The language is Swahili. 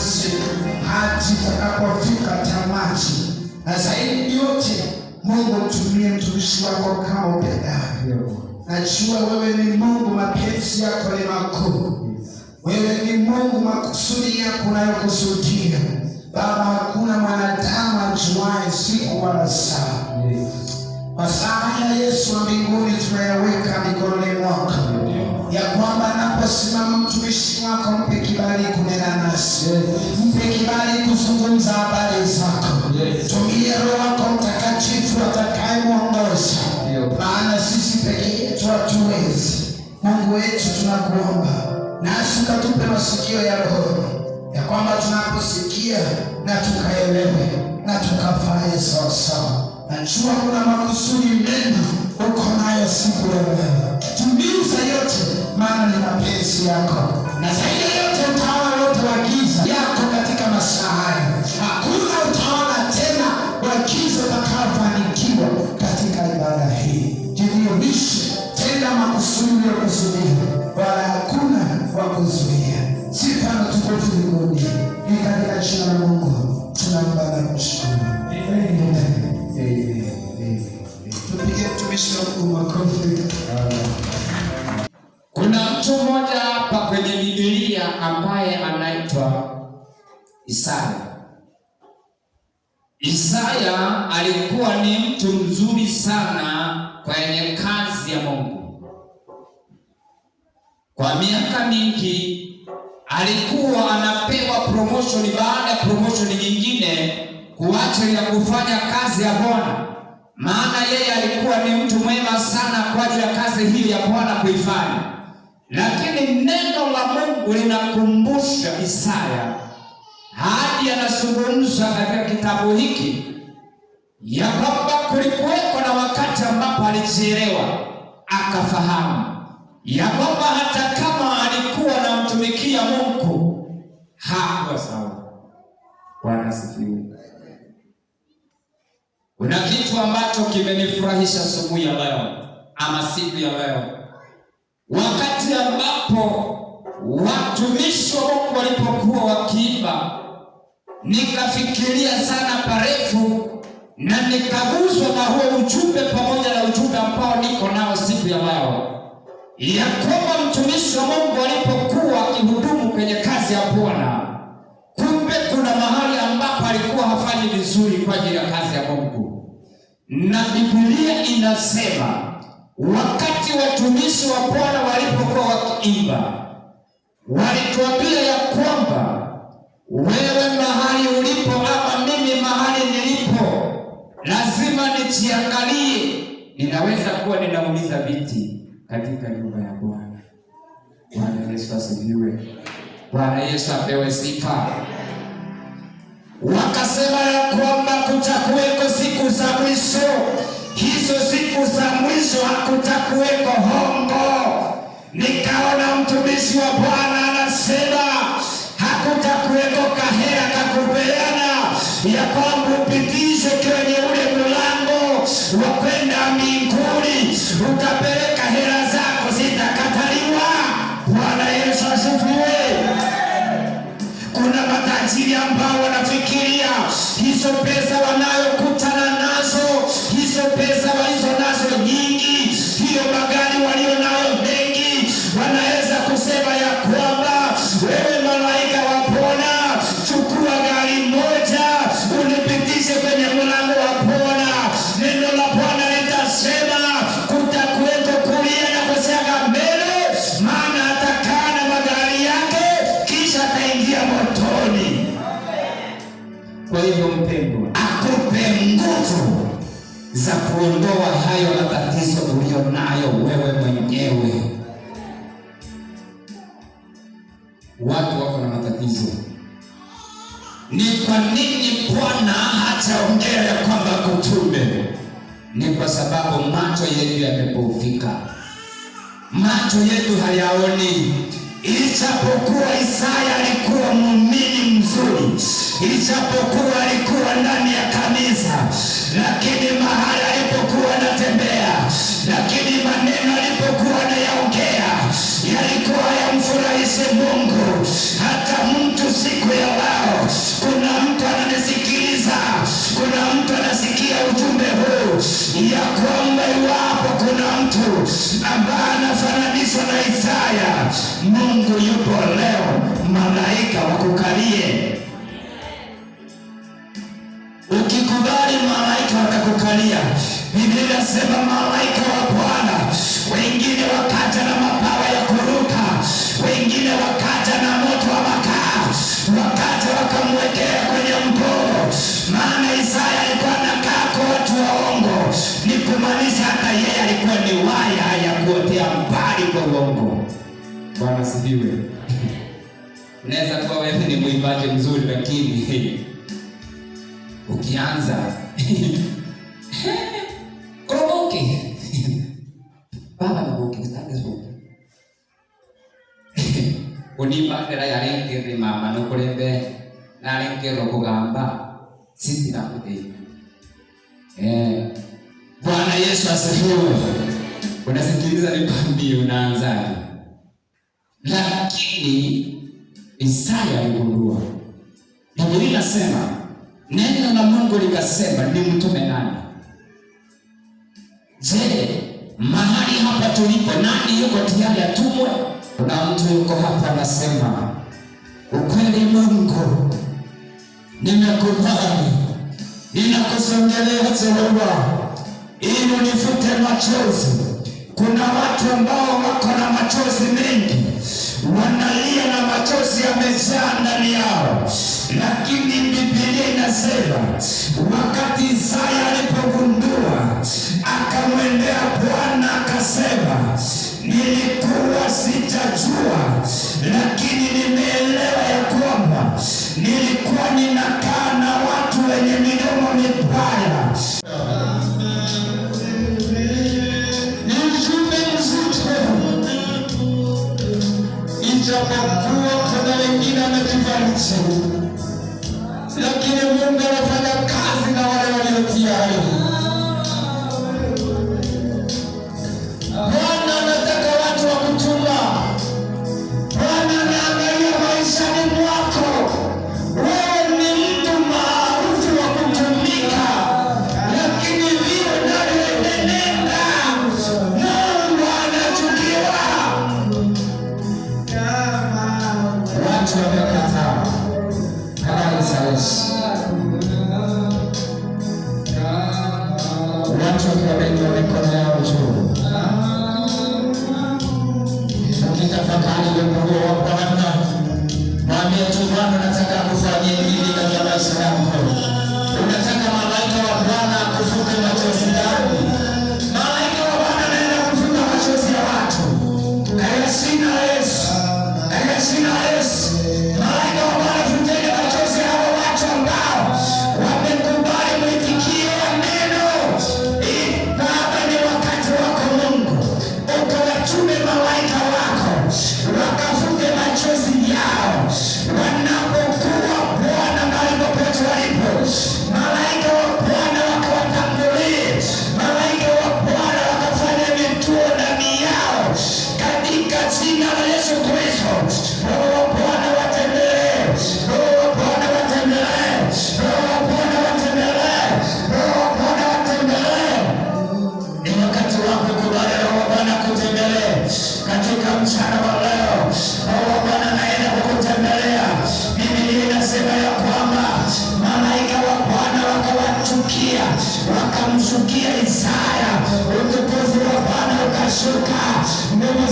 nasi hadi tutakapofika tamati. Na zaidi yote, Mungu mtumie mtumishi wako kama upendavyo. Najua wewe ni Mungu, mapenzi yako ni makuu. Wewe ni Mungu, makusudi yako unayokusudia. Baba, hakuna mwanadamu ajuaye siku wala saa. Kwa saa ya Yesu wa mbinguni tunayaweka mikononi mwako, ya kwamba anaposimama mtumishi wako, mpe kibali kunena nasi, mpe kibali kuzungumza habari zako. Tumia Roho wako Mtakatifu atakayemwongoza, maana sisi peke yetu hatuwezi. Mungu wetu, tunakuomba nasi ukatupe masikio ya roho, ya kwamba tunaposikia na tukaelewe na tukafae sawasawa. Najua kuna makusudi mema uko nayo siku ya leo. Tumiza yote, maana ni mapenzi yako. Na zaidi ya yote, utawala wote wa giza yako katika masaa haya. Hakuna utawala tena wa giza utakaofanikiwa katika ibada hii. Jidhihirishe, tenda makusudi ya kusudia, wala hakuna wa kuzuia. Sifa na utukufu mbinguni. Ni katika jina la Mungu tunaomba na kushukuru. Amen. Tupige mtumishi wa Mungu makofi. Kuna mtu mmoja hapa kwenye Biblia ambaye anaitwa Isaya. Isaya alikuwa ni mtu mzuri sana kwenye kazi ya Mungu. Kwa miaka mingi alikuwa anapewa promotion baada ya promotion nyingine kuacha ya kufanya kazi ya Bwana, maana yeye alikuwa ni mtu mwema sana kwa ajili ya kazi hiyo ya Bwana kuifanya. Lakini neno la Mungu linakumbusha Isaya, hadi anazungumza katika kitabu hiki ya kwamba kulikuweko na wakati ambapo alichelewa akafahamu ya kwamba hata kama alikuwa anamtumikia Mungu hakuwa sawa. Bwana asifiwe. Kuna kitu ambacho kimenifurahisha asubuhi ya leo ama siku ya leo, wakati ambapo watumishi wa Mungu walipokuwa wakiimba, nikafikiria sana parefu na nikaguswa na huo ujumbe pamoja na ujumbe ambao niko nao siku ya leo, ya kwamba mtumishi wa Mungu alipokuwa akihudumu kwenye kazi ya Bwana, kumbe kuna mahali ambapo alikuwa hafanyi vizuri kwa ajili ya kazi ya Mungu. Na Biblia inasema wakati watumishi wa Bwana walipokuwa wakiimba, walituambia ya kwamba wewe mahali ulipo ama mimi mahali nilipo, lazima nijiangalie. Ninaweza kuwa ninauliza viti katika nyumba ya Bwana. Bwana Yesu asifiwe. Bwana Yesu apewe sifa. Wakasema ya kwamba kutakuweko siku za mwisho. Hizo siku za mwisho hakutakuweko hongo. Nikaona mtumishi wa Bwana anasema hakutakuweko kahera kakupeana, ya kwamba upitishwe kwenye ule mlango wa kwenda mbinguni, utapeleka hela zako zitakataliwa. Bwana Yesu asifiwe. Kuna matajiri ambao wanafikiria hizo pesa wanayokutana nazo, hizo pesa walizo nazo nyingi, hiyo magari walio nayo mengi, wanaweza kusema ya kwamba wewe malaika wa Bwana, chukua gari moja unipitishe kwenye mlango wa Bwana. Neno la Bwana litasema kutakuwepo kulia na kusaga mbele, maana atakaa na magari yake kisha ataingia motoni. Kwa hivyo mpendwa, akupe nguvu za kuondoa hayo matatizo ulionayo wewe mwenyewe. Watu wako na matatizo. Ni kwa nini Bwana hajaongea ya kwamba kutume? Ni kwa sababu macho yetu yamepofika, macho yetu hayaoni. Ijapokuwa Isaya alikuwa muumini mzuri, ijapokuwa alikuwa ndani ya kanisa, lakini mahali alipokuwa anatembea, lakini maneno alipokuwa anayaongea yalikuwa yamfurahishe Mungu. Hata mtu siku ya maana Isaya alikuwa anakaa kwa watu waongo, ni kumaanisha hata yeye alikuwa ni waya ya kuotea mbali kwa uongo. Bwana sifiwe. Unaweza kuwa wewe ni mwimbaji mzuri, lakini ukianza koromoke baba na boki zitazo unimba ndera yarengere mama no kurembe na rengero kugamba sisi na kudei. Bwana Yesu asifiwe. Unasikiliza nikwambie, unaanzaje? Lakini Isaya aligundua, Biblia inasema neno la Mungu likasema nimtume nani? Je, mahali hapa tulipo nani yuko tayari atumwe? Kuna mtu yuko hapa anasema, ukweli Mungu, nimekubali, ninakusongelea Jehova ili unifute machozi. Kuna watu ambao wako na machozi mengi, wanalia na machozi yamejaa ndani yao, lakini Biblia inasema wakati Isaya alipogundua, akamwendea Bwana akasema, nilikuwa sijajua, lakini nimeelewa ya kwamba nilikuwa ninakaa na watu wenye midomo mibaya. Ijapokuwa kuna wengine wamejifariji, lakini Mungu anafanya kazi na wale waliotia aibu. Bwana anataka watu wa kutuma. Bwana anaangalia maishani mwako. Wewe ni mtu maarufu wa kutumika, lakini vile unavyoenenda Mungu anachukiwa. Watu wamekataa habari za Yesu. Watu wakiwaweka mikono yao juu, ukitafakari wimbo wa Bwana, mwambie tu Bwana, nataka kufanyia nini katika maisha yako? Unataka malaika wa Bwana kufuta machozi yako? Malaika wa Bwana anaenda kufuta machozi ya watu katika jina la Yesu. Katika jina la Yesu, malaika wa Bwana futeni machozi ya watu ambao wamekubali mwitikio wa neno. Baba, ni wakati wako Mungu, ukawatume malaika wako wakafute machozi yao wanapokuwa Bwana mahali popote walipo. Malaika wa Bwana wakawatangulie, malaika wa Bwana wakafanya vituo ndani yao katika jina la Yesu Kristo. Roho wa Bwana watembelee, Roho wa Bwana watembelee, Roho wa Bwana watembelee, Roho wa Bwana watembelee. Ni wakati wako kubali Roho wa Bwana kutembelee katika mchana wa leo. Roho wa Bwana anaenda kukutembelea. Biblia inasema ya kwamba malaika wa Bwana wakawachukia, wakamshukia Isaya, utukufu wa Bwana ukashuka, nguvu